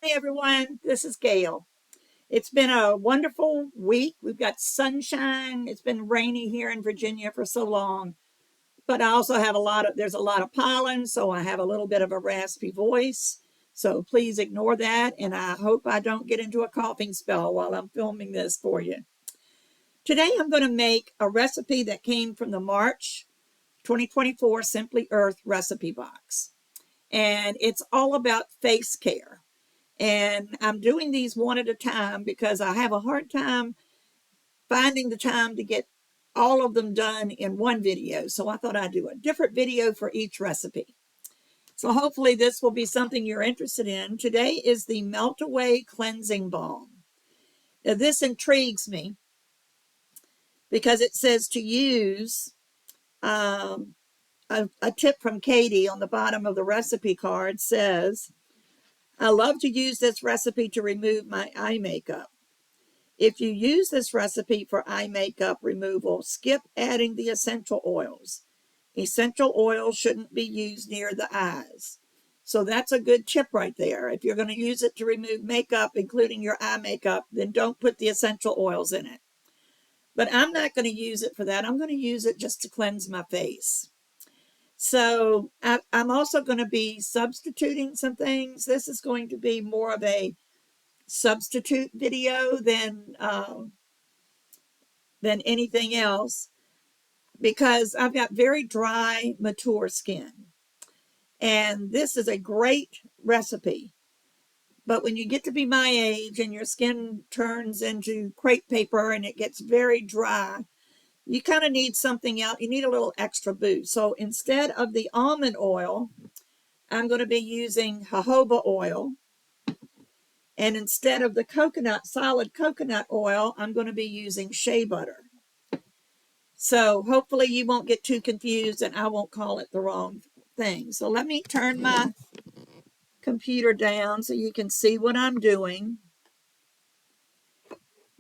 Hey everyone, this is Gayle. It's been a wonderful week. We've got sunshine. It's been rainy here in Virginia for so long, but I also have there's a lot of pollen, so I have a little bit of a raspy voice. So please ignore that, and I hope I don't get into a coughing spell while I'm filming this for you. Today I'm going to make a recipe that came from the March 2024 Simply Earth recipe box, and it's all about face care. And I'm doing these one at a time because I have a hard time finding the time to get all of them done in one video. So I thought I'd do a different video for each recipe. So hopefully this will be something you're interested in. Today is the Melt Away Cleansing Balm. Now this intrigues me because it says to use a tip from Katie on the bottom of the recipe card says, I love to use this recipe to remove my eye makeup. If you use this recipe for eye makeup removal, skip adding the essential oils. Essential oils shouldn't be used near the eyes. So that's a good tip right there. If you're going to use it to remove makeup, including your eye makeup, then don't put the essential oils in it. But I'm not going to use it for that. I'm going to use it just to cleanse my face. So I'm also going to be substituting some things. This is going to be more of a substitute video than anything else because I've got very dry, mature skin. And this is a great recipe. But when you get to be my age and your skin turns into crepe paper and it gets very dry, you kind of need something else. You need a little extra boost. So instead of the almond oil, I'm going to be using jojoba oil. And instead of the solid coconut oil, I'm going to be using shea butter. So hopefully you won't get too confused and I won't call it the wrong thing. So let me turn my computer down so you can see what I'm doing.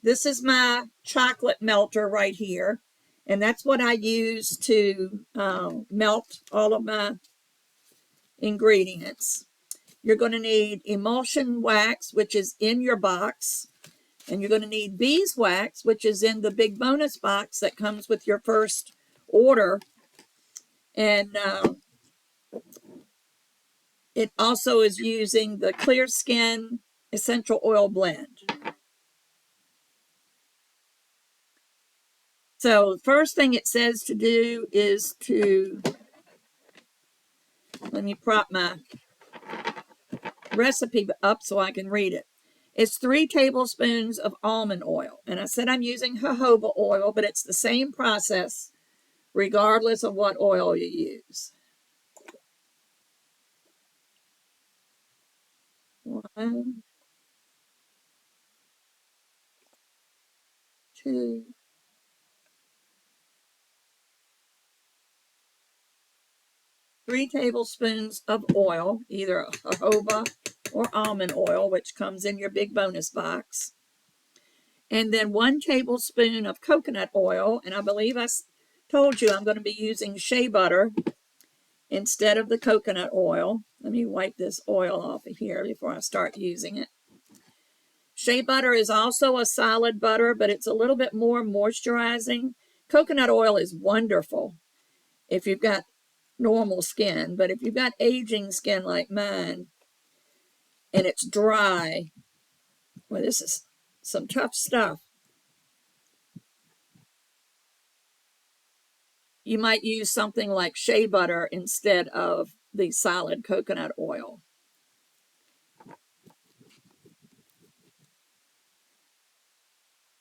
This is my chocolate melter right here. And that's what I use to melt all of my ingredients. You're going to need emulsion wax, which is in your box. And you're going to need beeswax, which is in the big bonus box that comes with your first order. And it also is using the Clear Skin Essential Oil Blend. So the first thing it says to do is let me prop my recipe up so I can read it. It's 3 tablespoons of almond oil. And I said I'm using jojoba oil, but it's the same process regardless of what oil you use. 1, 2, 3 tablespoons of oil, either jojoba or almond oil, which comes in your big bonus box. And then 1 tablespoon of coconut oil. And I believe I told you I'm going to be using shea butter instead of the coconut oil. Let me wipe this oil off of here before I start using it. Shea butter is also a solid butter, but it's a little bit more moisturizing. Coconut oil is wonderful if you've got normal skin, but if you've got aging skin like mine and it's dry, well, this is some tough stuff. You might use something like shea butter instead of the solid coconut oil.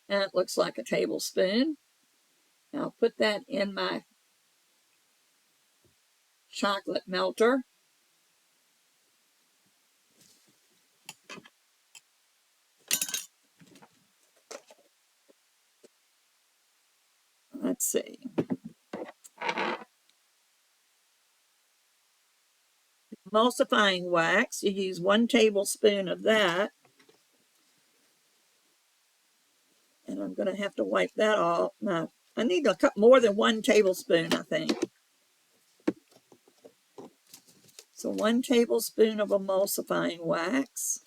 And it looks like a tablespoon. I'll put that in my chocolate melter. Let's see. Emulsifying wax, you use 1 tablespoon of that. And I'm going to have to wipe that off. Now, I need a cup more than 1 tablespoon, I think. So 1 tablespoon of emulsifying wax.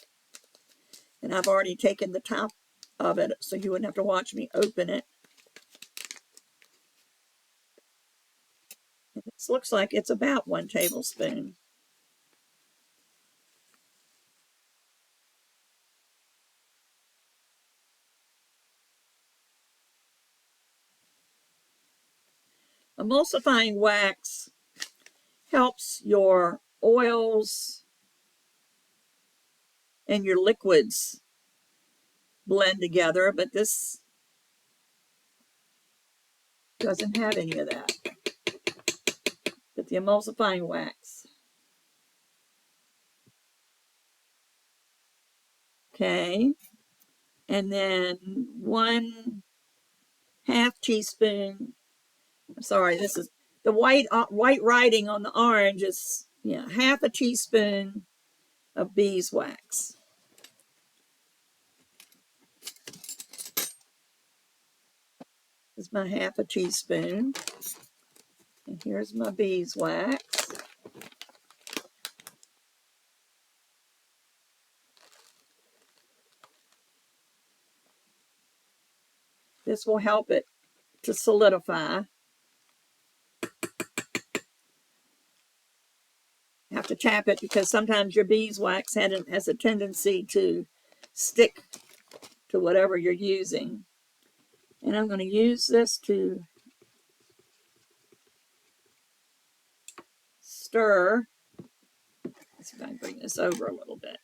And I've already taken the top of it so you wouldn't have to watch me open it. And this looks like it's about 1 tablespoon. Emulsifying wax helps your oils and your liquids blend together, but this doesn't have any of that. But the emulsifying wax. Okay. And then 1/2 teaspoon. I'm sorry, this is the white writing on the orange is 1/2 teaspoon of beeswax. This is my 1/2 teaspoon. And here's my beeswax. This will help it to solidify. You have to tap it because sometimes your beeswax has a tendency to stick to whatever you're using. And I'm going to use this to stir. Let's see if I can bring this over a little bit.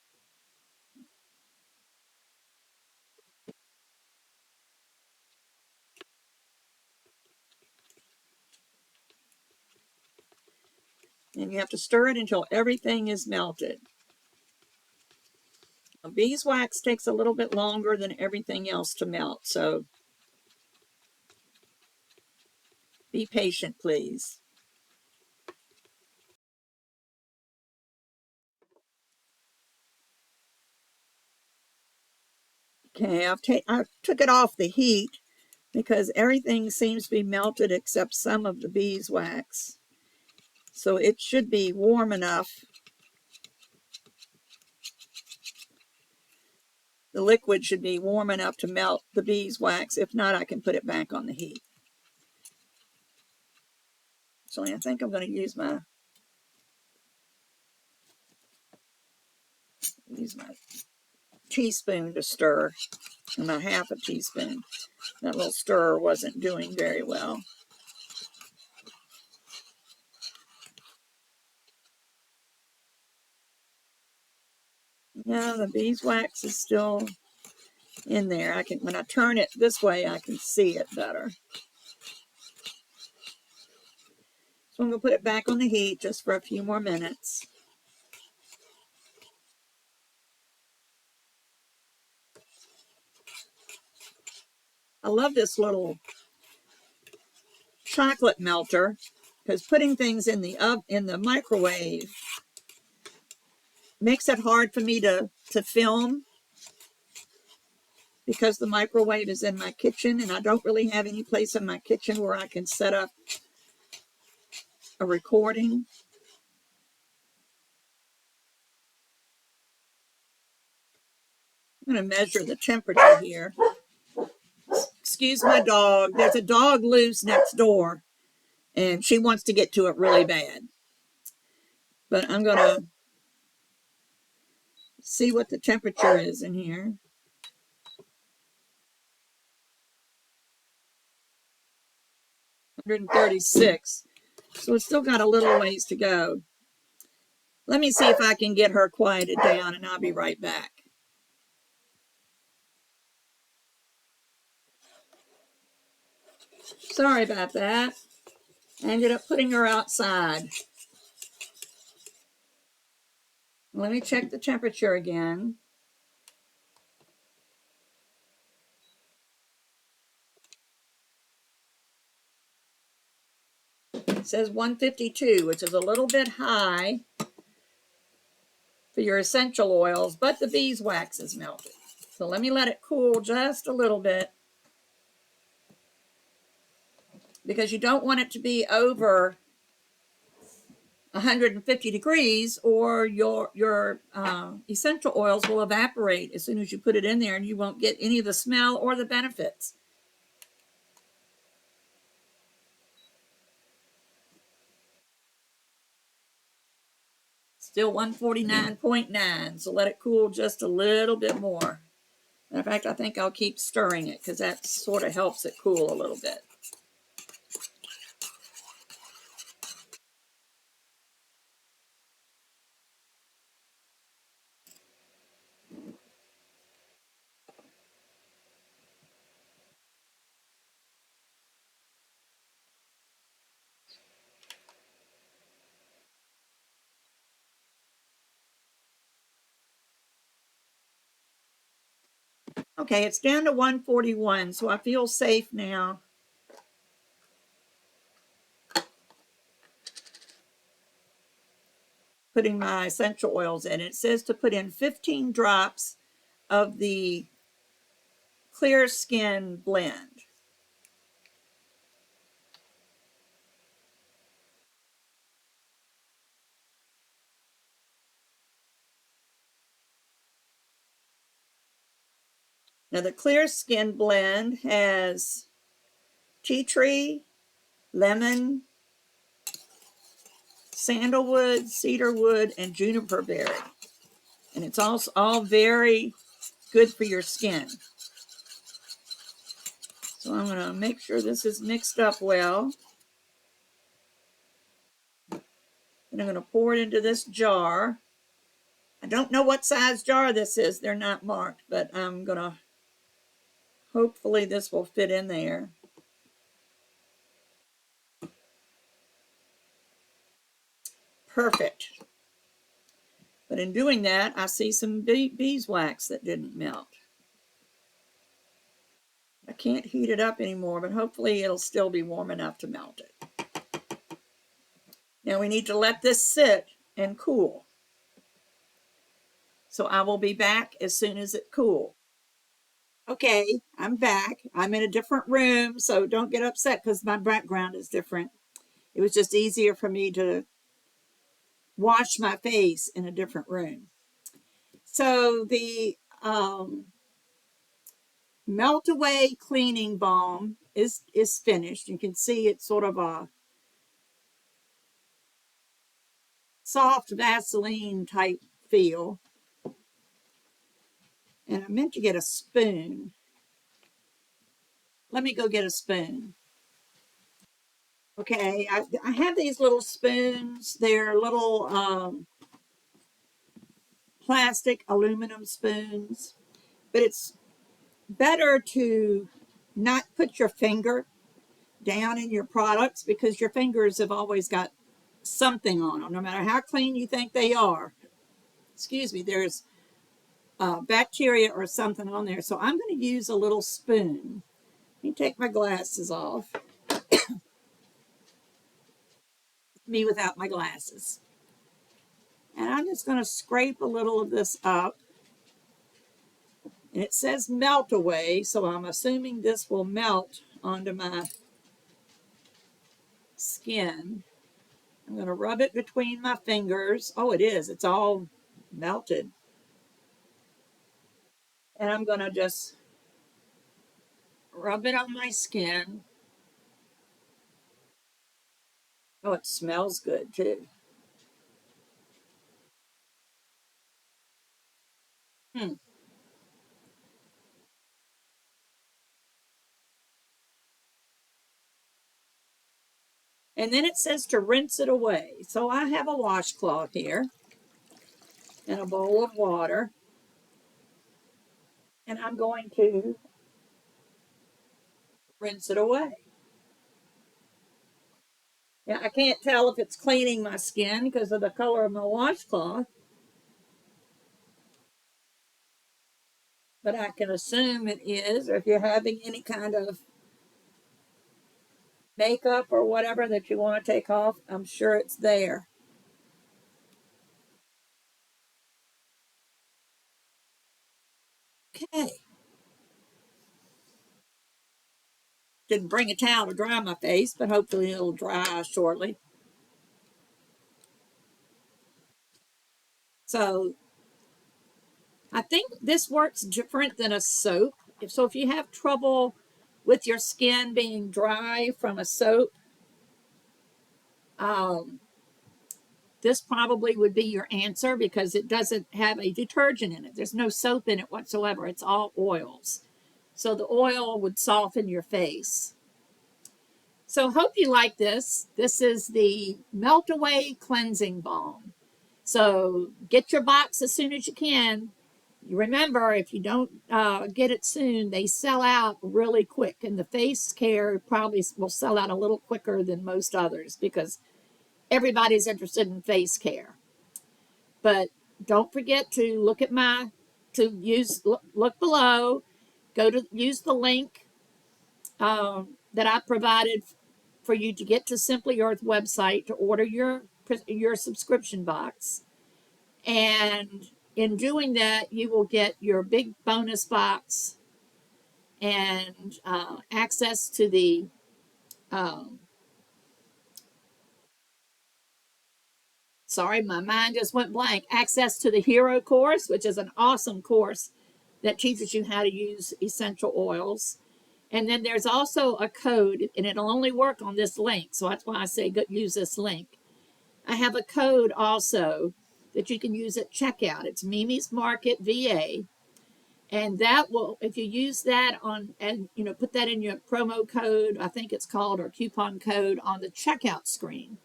And you have to stir it until everything is melted. Now, beeswax takes a little bit longer than everything else to melt, so be patient, please. Okay, I took it off the heat because everything seems to be melted except some of the beeswax. So it should be warm enough. The liquid should be warm enough to melt the beeswax. If not, I can put it back on the heat. So I think I'm going to use my teaspoon to stir, and my 1/2 teaspoon. That little stirrer wasn't doing very well. Yeah, the beeswax is still in there. When I turn it this way, I can see it better. So I'm going to put it back on the heat just for a few more minutes. I love this little chocolate melter because putting things in the microwave makes it hard for me to film because the microwave is in my kitchen and I don't really have any place in my kitchen where I can set up a recording. I'm going to measure the temperature here. Excuse my dog. There's a dog loose next door and she wants to get to it really bad. But I'm going to see what the temperature is in here. 136. So it's still got a little ways to go. Let me see if I can get her quieted down and I'll be right back. Sorry about that. I ended up putting her outside. Let me check the temperature again. It says 152, which is a little bit high for your essential oils, but the beeswax is melted. So let me let it cool just a little bit because you don't want it to be over 150 degrees, or your essential oils will evaporate as soon as you put it in there, and you won't get any of the smell or the benefits. Still 149.9, so let it cool just a little bit more. In fact, I think I'll keep stirring it because that sort of helps it cool a little bit. Okay, it's down to 141, so I feel safe now. Putting my essential oils in. It says to put in 15 drops of the clear skin blend. Now, the clear skin blend has tea tree, lemon, sandalwood, cedarwood, and juniper berry. And it's also all very good for your skin. So I'm going to make sure this is mixed up well. And I'm going to pour it into this jar. I don't know what size jar this is. They're not marked, but I'm going to, hopefully this will fit in there. Perfect. But in doing that, I see some beeswax that didn't melt. I can't heat it up anymore, but hopefully it'll still be warm enough to melt it. Now we need to let this sit and cool. So I will be back as soon as it cools. Okay, I'm back. I'm in a different room, so don't get upset because my background is different. It was just easier for me to wash my face in a different room. So the melt away cleaning balm is finished. You can see it's sort of a soft Vaseline type feel. And I meant to get a spoon. Let me go get a spoon. Okay, I have these little spoons. They're little plastic aluminum spoons, but it's better to not put your finger down in your products because your fingers have always got something on them, no matter how clean you think they are. Excuse me, there's bacteria or something on there. So I'm going to use a little spoon. Let me take my glasses off. Me without my glasses. And I'm just going to scrape a little of this up. And it says melt away, so I'm assuming this will melt onto my skin. I'm going to rub it between my fingers. Oh, it is. It's all melted. And I'm going to just rub it on my skin. Oh, it smells good too. Hmm. And then it says to rinse it away. So I have a washcloth here and a bowl of water. And I'm going to rinse it away. Yeah, I can't tell if it's cleaning my skin because of the color of my washcloth, but I can assume it is. Or if you're having any kind of makeup or whatever that you want to take off, I'm sure it's there. Okay. Didn't bring a towel to dry my face, but hopefully it'll dry shortly. So I think this works different than a soap. If you have trouble with your skin being dry from a soap, um, this probably would be your answer because it doesn't have a detergent in it. There's no soap in it whatsoever. It's all oils. So the oil would soften your face. So hope you like this. This is the Melt Away Cleansing Balm. So get your box as soon as you can. Remember, if you don't get it soon, they sell out really quick. And the face care probably will sell out a little quicker than most others because everybody's interested in face care. But don't forget to look at look below, go to use the link that I provided for you to get to Simply Earth website to order your subscription box. And in doing that, you will get your big bonus box and access to the um, sorry, my mind just went blank. Access to the Hero course, which is an awesome course that teaches you how to use essential oils. And then there's also a code, and it'll only work on this link. So that's why I say use this link. I have a code also that you can use at checkout. It's Mimi's Market VA. And that will, if you use that on, and put that in your promo code, I think it's called, or coupon code on the checkout screen,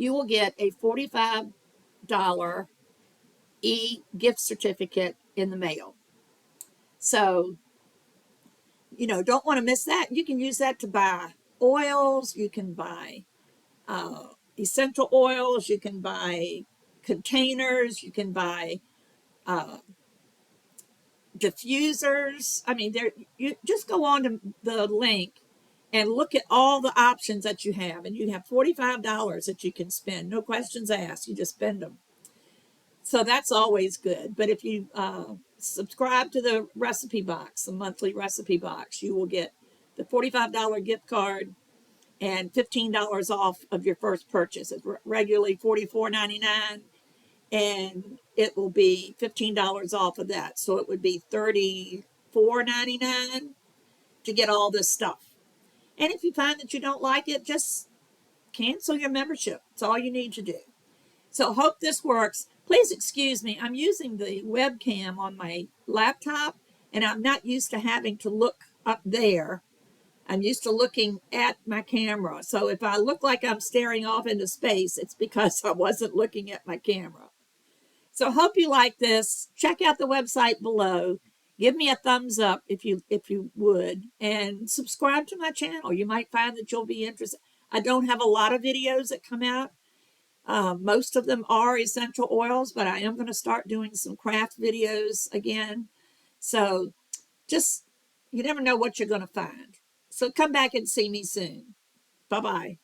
you will get a $45 gift certificate in the mail. So, don't want to miss that. You can use that to buy oils. You can buy essential oils. You can buy containers. You can buy uh, diffusers. I mean, you just go on to the link and look at all the options that you have. And you have $45 that you can spend. No questions asked. You just spend them. So that's always good. But if you subscribe to the recipe box, the monthly recipe box, you will get the $45 gift card and $15 off of your first purchase. It's regularly $44.99, and it will be $15 off of that. So it would be $34.99 to get all this stuff. And if you find that you don't like it, just cancel your membership. It's all you need to do. So hope this works. Please excuse me. I'm using the webcam on my laptop, and I'm not used to having to look up there. I'm used to looking at my camera. So if I look like I'm staring off into space, it's because I wasn't looking at my camera. So hope you like this. Check out the website below. Give me a thumbs up if you would, and subscribe to my channel. You might find that you'll be interested. I don't have a lot of videos that come out. Most of them are essential oils, but I am going to start doing some craft videos again. So just, you never know what you're going to find. So come back and see me soon. Bye-bye.